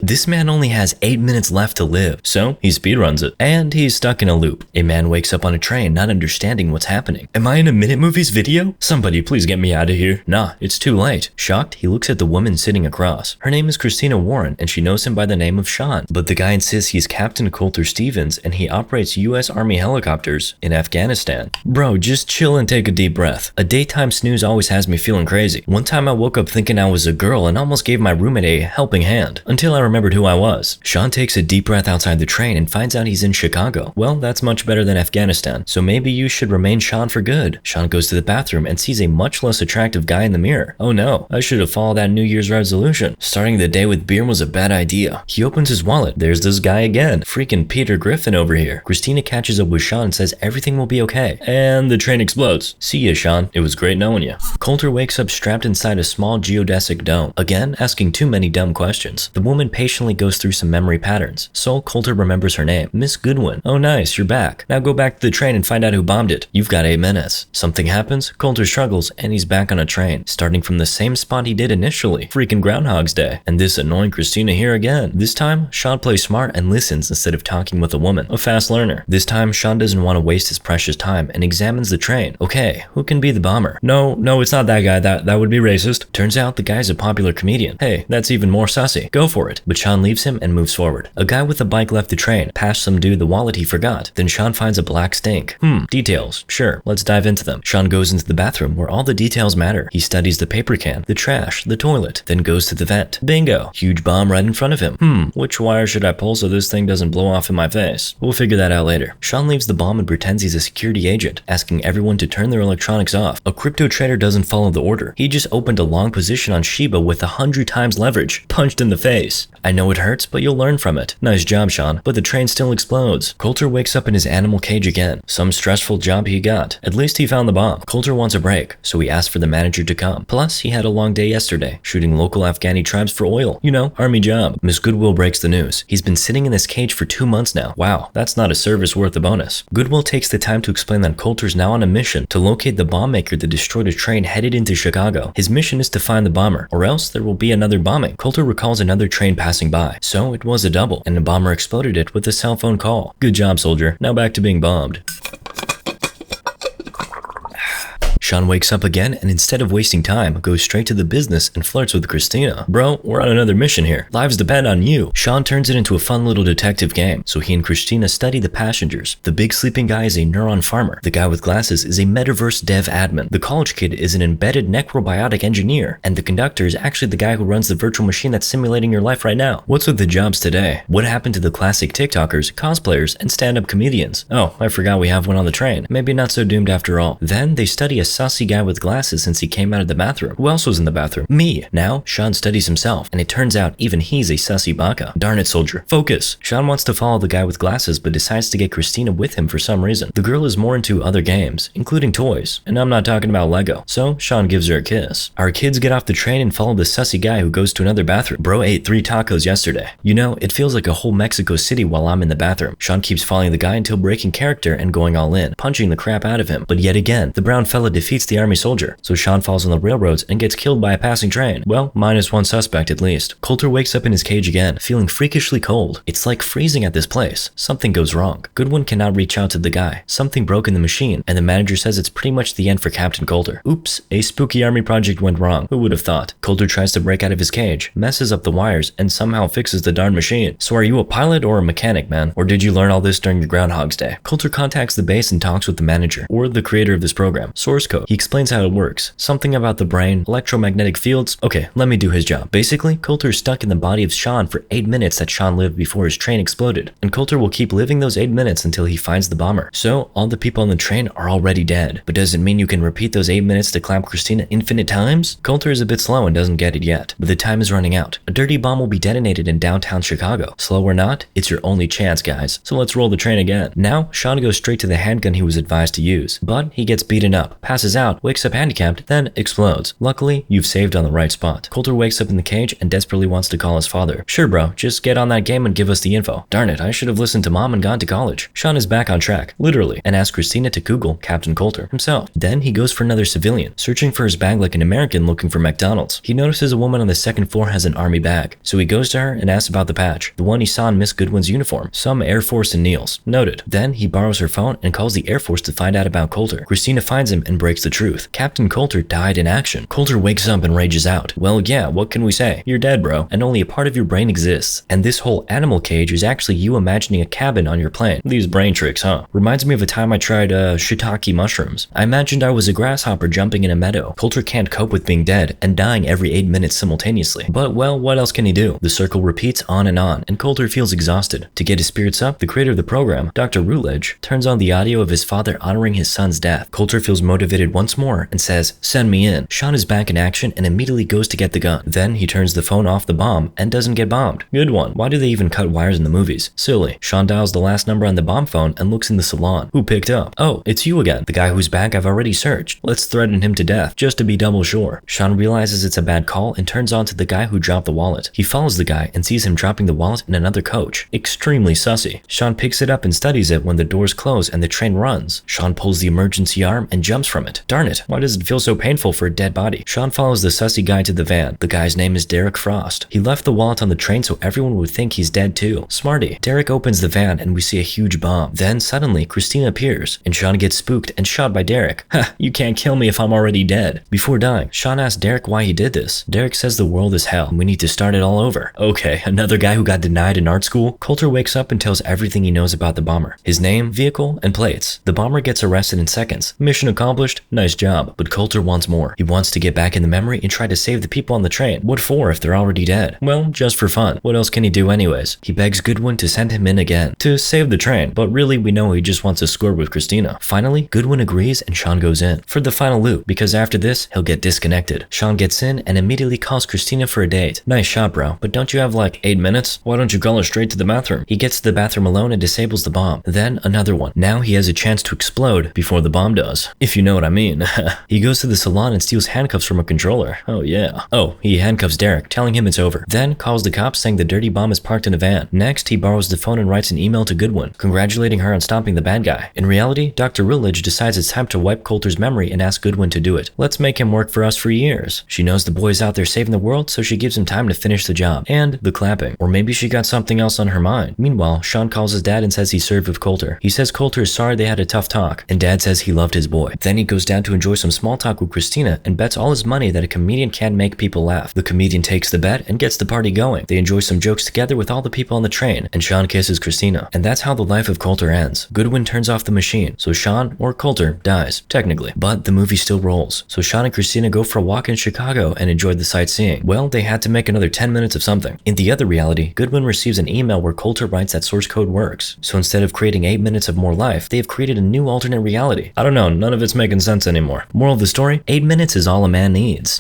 This man only has 8 minutes left to live, so he speedruns it. And he's stuck in a loop. A man wakes up on a train not understanding what's happening. Am I in a Minute Movies video? Somebody please get me out of here. Nah, it's too late. Shocked, he looks at the woman sitting across. Her name is Christina Warren and she knows him by the name of Sean. But the guy insists he's Captain Coulter Stevens and he operates US Army helicopters in Afghanistan. Bro, just chill and take a deep breath. A daytime snooze always has me feeling crazy. One time I woke up thinking I was a girl and almost gave my roommate a helping hand, until I remembered who I was. Sean takes a deep breath outside the train and finds out he's in Chicago. Well, that's much better than Afghanistan, so maybe you should remain Sean for good. Sean goes to the bathroom and sees a much less attractive guy in the mirror. Oh no, I should have followed that New Year's resolution. Starting the day with beer was a bad idea. He opens his wallet. There's this guy again. Freaking Peter Griffin over here. Christina catches up with Sean and says everything will be okay. And the train explodes. See ya, Sean. It was great knowing you. Coulter wakes up strapped inside a small geodesic dome, again asking too many dumb questions. The woman patiently goes through some memory patterns, so Coulter remembers her name, Miss Goodwin. Oh nice, you're back. Now go back to the train and find out who bombed it. You've got 8 minutes. Something happens, Coulter struggles, and he's back on a train, starting from the same spot he did initially. Freaking Groundhog's Day. And this annoying Christina here again. This time, Sean plays smart and listens instead of talking with a woman, a fast learner. This time, Sean doesn't want to waste his precious time and examines the train. Okay, who can be the bomber? No, it's not that guy. That would be racist. Turns out the guy's a popular comedian. Hey, that's even more sussy. Go for it. But Sean leaves him and moves forward. A guy with a bike left the train, passed some dude the wallet he forgot. Then Sean finds a black stink. Details. Sure, let's dive into them. Sean goes into the bathroom where all the details matter. He studies the paper can, the trash, the toilet, then goes to the vent. Bingo! Huge bomb right in front of him. Which wire should I pull so this thing doesn't blow off in my face? We'll figure that out later. Sean leaves the bomb and pretends he's a security agent, asking everyone to turn their electronics off. A crypto trader doesn't follow the order. He just opened a long position on Shiba with 100 times leverage. Punched in the face. I know it hurts, but you'll learn from it. Nice job, Sean. But the train still explodes. Coulter wakes up in his animal cage again. Some stressful job he got. At least he found the bomb. Coulter wants a break, so he asks for the manager to come. Plus, he had a long day yesterday, shooting local Afghani tribes for oil. You know, army job. Miss Goodwill breaks the news. He's been sitting in this cage for 2 months now. Wow, that's not a service worth a bonus. Goodwill takes the time to explain that Coulter's now on a mission to locate the bomb maker that destroyed a train headed into Chicago. His mission is to find the bomber, or else there will be another bombing. Coulter recalls another train passing by, so it was a double, and the bomber exploded it with a cell phone call. Good job, soldier. Now back to being bombed. Sean wakes up again and instead of wasting time, goes straight to the business and flirts with Christina. Bro, we're on another mission here. Lives depend on you. Sean turns it into a fun little detective game, so he and Christina study the passengers. The big sleeping guy is a neuron farmer. The guy with glasses is a metaverse dev admin. The college kid is an embedded necrobiotic engineer. And the conductor is actually the guy who runs the virtual machine that's simulating your life right now. What's with the jobs today? What happened to the classic TikTokers, cosplayers, and stand-up comedians? Oh, I forgot we have one on the train. Maybe not so doomed after all. Then they study a sussy guy with glasses since he came out of the bathroom. Who else was in the bathroom? Me. Now, Sean studies himself, and it turns out even he's a sussy baka. Darn it, soldier. Focus. Sean wants to follow the guy with glasses, but decides to get Christina with him for some reason. The girl is more into other games, including toys, and I'm not talking about Lego, so Sean gives her a kiss. Our kids get off the train and follow the sussy guy who goes to another bathroom. Bro ate 3 tacos yesterday. You know, it feels like a whole Mexico City while I'm in the bathroom. Sean keeps following the guy until breaking character and going all in, punching the crap out of him. But yet again, the brown fella defeats the army soldier, so Sean falls on the railroads and gets killed by a passing train. Well, minus one suspect at least. Coulter wakes up in his cage again, feeling freakishly cold. It's like freezing at this place. Something goes wrong. Goodwin cannot reach out to the guy. Something broke in the machine, and the manager says it's pretty much the end for Captain Coulter. Oops, a spooky army project went wrong. Who would have thought? Coulter tries to break out of his cage, messes up the wires, and somehow fixes the darn machine. So are you a pilot or a mechanic, man? Or did you learn all this during your Groundhog's Day? Coulter contacts the base and talks with the manager, or the creator of this program, Source Code. He explains how it works. Something about the brain, electromagnetic fields. Okay, let me do his job. Basically, Coulter is stuck in the body of Sean for 8 minutes that Sean lived before his train exploded, and Coulter will keep living those 8 minutes until he finds the bomber. So, all the people on the train are already dead. But does it mean you can repeat those 8 minutes to clap Christina infinite times? Coulter is a bit slow and doesn't get it yet, but the time is running out. A dirty bomb will be detonated in downtown Chicago. Slow or not, it's your only chance, guys. So let's roll the train again. Now, Sean goes straight to the handgun he was advised to use, but he gets beaten up, passes passes out, wakes up handicapped, then explodes. Luckily, you've saved on the right spot. Coulter wakes up in the cage and desperately wants to call his father. Sure bro, just get on that game and give us the info. Darn it, I should have listened to mom and gone to college. Sean is back on track, literally, and asks Christina to Google Captain Coulter himself. Then he goes for another civilian, searching for his bag like an American looking for McDonald's. He notices a woman on the second floor has an army bag, so he goes to her and asks about the patch, the one he saw in Miss Goodwin's uniform, some Air Force and Neil's. Noted. Then he borrows her phone and calls the Air Force to find out about Coulter. Christina finds him and breaks the truth. Captain Coulter died in action. Coulter wakes up and rages out. Well, yeah, what can we say? You're dead, bro, and only a part of your brain exists. And this whole animal cage is actually you imagining a cabin on your plane. These brain tricks, huh? Reminds me of a time I tried shiitake mushrooms. I imagined I was a grasshopper jumping in a meadow. Coulter can't cope with being dead and dying every 8 minutes simultaneously. But well, what else can he do? The circle repeats on, and Coulter feels exhausted. To get his spirits up, the creator of the program, Dr. Routledge, turns on the audio of his father honoring his son's death. Coulter feels motivated once more and says, "Send me in." Sean is back in action and immediately goes to get the gun. Then he turns the phone off the bomb and doesn't get bombed. Good one. Why do they even cut wires in the movies? Silly. Sean dials the last number on the bomb phone and looks in the salon. Who picked up? Oh, it's you again. The guy whose bag I've already searched. Let's threaten him to death, just to be double sure. Sean realizes it's a bad call and turns on to the guy who dropped the wallet. He follows the guy and sees him dropping the wallet in another coach. Extremely sussy. Sean picks it up and studies it when the doors close and the train runs. Sean pulls the emergency arm and jumps from it. Darn it, why does it feel so painful for a dead body? Sean follows the sussy guy to the van. The guy's name is Derek Frost. He left the wallet on the train so everyone would think he's dead too. Smarty. Derek opens the van and we see a huge bomb. Then suddenly Christina appears and Sean gets spooked and shot by Derek. Ha, you can't kill me if I'm already dead. Before dying, Sean asks Derek why he did this. Derek says the world is hell and we need to start it all over. Okay, another guy who got denied in art school? Coulter wakes up and tells everything he knows about the bomber. His name, vehicle, and plates. The bomber gets arrested in seconds. Mission accomplished, nice job. But Coulter wants more. He wants to get back in the memory and try to save the people on the train. What for if they're already dead? Well, just for fun. What else can he do anyways? He begs Goodwin to send him in again, to save the train, but really we know he just wants to score with Christina. Finally, Goodwin agrees and Sean goes in for the final loop, because after this, he'll get disconnected. Sean gets in and immediately calls Christina for a date. Nice shot, bro, but don't you have like 8 minutes? Why don't you call her straight to the bathroom? He gets to the bathroom alone and disables the bomb. Then another one. Now he has a chance to explode before the bomb does, if you know what I mean. He goes to the salon and steals handcuffs from a controller. Oh yeah. Oh, he handcuffs Derek, telling him it's over. Then calls the cops saying the dirty bomb is parked in a van. Next, he borrows the phone and writes an email to Goodwin, congratulating her on stopping the bad guy. In reality, Dr. Routledge decides it's time to wipe Coulter's memory and asks Goodwin to do it. Let's make him work for us for years. She knows the boy's out there saving the world, so she gives him time to finish the job. And the clapping. Or maybe she got something else on her mind. Meanwhile, Sean calls his dad and says he served with Coulter. He says Coulter is sorry they had a tough talk, and dad says he loved his boy. Then he goes down to enjoy some small talk with Christina and bets all his money that a comedian can make people laugh. The comedian takes the bet and gets the party going. They enjoy some jokes together with all the people on the train, and Sean kisses Christina. And that's how the life of Coulter ends. Goodwin turns off the machine, so Sean, or Coulter, dies, technically. But the movie still rolls. So Sean and Christina go for a walk in Chicago and enjoy the sightseeing. Well, they had to make another 10 minutes of something. In the other reality, Goodwin receives an email where Coulter writes that source code works. So instead of creating 8 minutes of more life, they have created a new alternate reality. I don't know, none of it's making sense anymore. Moral of the story, 8 minutes is all a man needs.